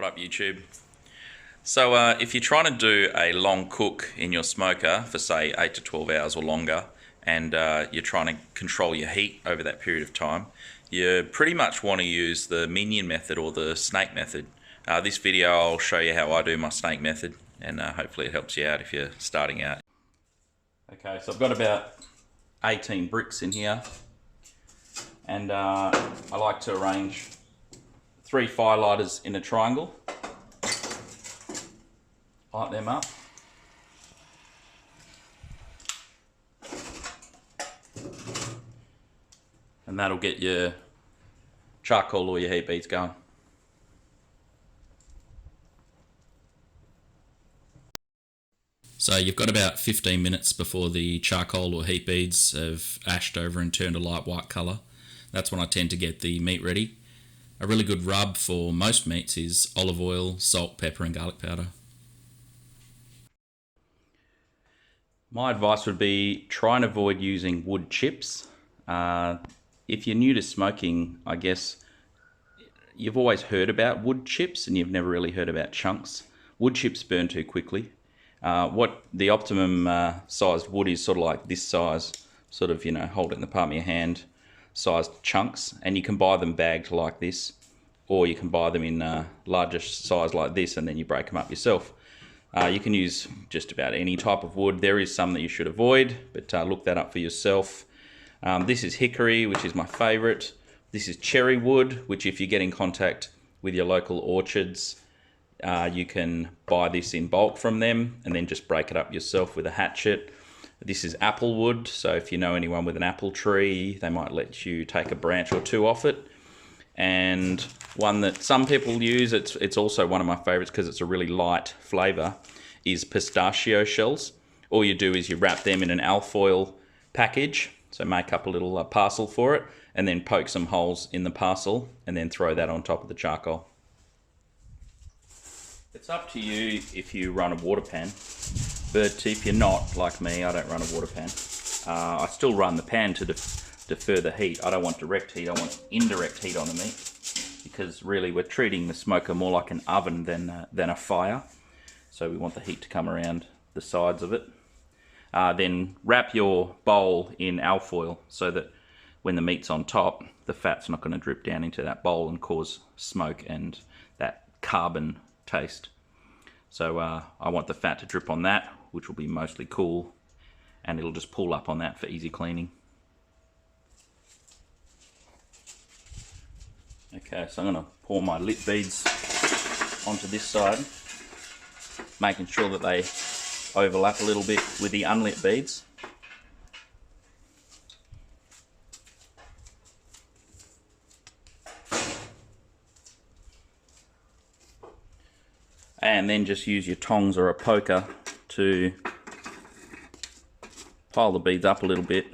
What up, YouTube? So if you're trying to do a long cook in your smoker for say 8 to 12 hours or longer, and you're trying to control your heat over that period of time, you pretty much want to use the minion method or the snake method. This video I'll show you how I do my snake method, and hopefully it helps you out if you're starting out. Okay, so I've got about 18 bricks in here, and I like to arrange 3 firelighters in a triangle. Light them up. And that'll get your charcoal or your heat beads going. So you've got about 15 minutes before the charcoal or heat beads have ashed over and turned a light white colour. That's when I tend to get the meat ready. A really good rub for most meats is olive oil, salt, pepper and garlic powder. My advice would be try and avoid using wood chips. If you're new to smoking, I guess you've always heard about wood chips and you've never really heard about chunks. Wood chips burn too quickly. What the optimum sized wood is sort of like this size, sort of, you know, hold it in the palm of your hand sized chunks, and you can buy them bagged like this, or you can buy them in larger size like this and then you break them up yourself. You can use just about any type of wood. There is some that you should avoid, but look that up for yourself. This is hickory, which is my favourite. This is cherry wood, which if you get in contact with your local orchards, you can buy this in bulk from them and then just break it up yourself with a hatchet. This is apple wood, so if you know anyone with an apple tree, they might let you take a branch or two off it. And one that some people use, it's also one of my favourites because it's a really light flavour, is pistachio shells. All you do is you wrap them in an alfoil package, so make up a little parcel for it, and then poke some holes in the parcel and then throw that on top of the charcoal. It's up to you if you run a water pan, but if you're not, like me, I don't run a water pan. I still run the pan to defer the heat. I don't want direct heat, I want indirect heat on the meat, because really we're treating the smoker more like an oven than a fire. So we want the heat to come around the sides of it. Then wrap your bowl in alfoil so that when the meat's on top, the fat's not going to drip down into that bowl and cause smoke and that carbon taste. So I want the fat to drip on that, which will be mostly cool, and it'll just pull up on that for easy cleaning. Okay, so I'm going to pour my lit beads onto this side, making sure that they overlap a little bit with the unlit beads. And then just use your tongs or a poker to pile the beads up a little bit.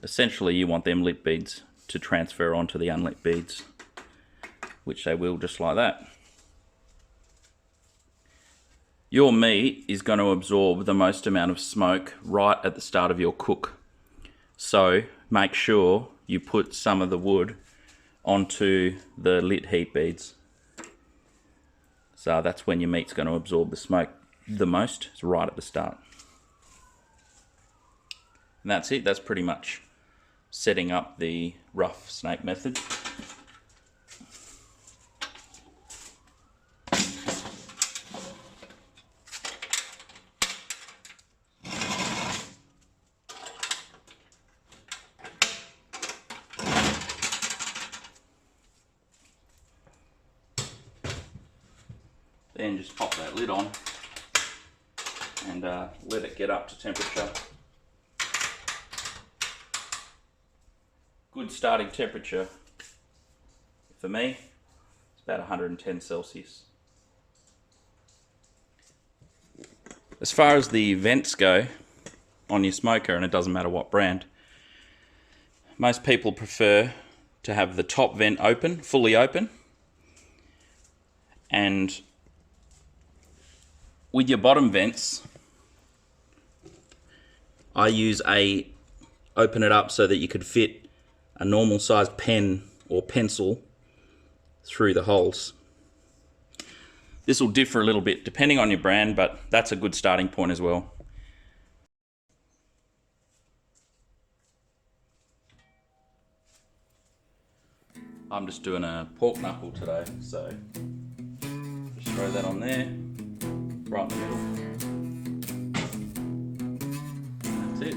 Essentially you want them lit beads to transfer onto the unlit beads, which they will, just like that. Your meat is going to absorb the most amount of smoke right at the start of your cook. So make sure you put some of the wood onto the lit heat beads. So that's when your meat's going to absorb the smoke the most. It's right at the start. And that's it. That's pretty much setting up the rough snake method. Then just pop that lid on and let it get up to temperature. Good starting temperature for me, it's about 110 Celsius. As far as the vents go on your smoker, and it doesn't matter what brand, most people prefer to have the top vent open, fully open, and with your bottom vents, I use open it up so that you could fit a normal sized pen or pencil through the holes. This will differ a little bit depending on your brand, but that's a good starting point as well. I'm just doing a pork knuckle today, so just throw that on there, right in the middle. That's it.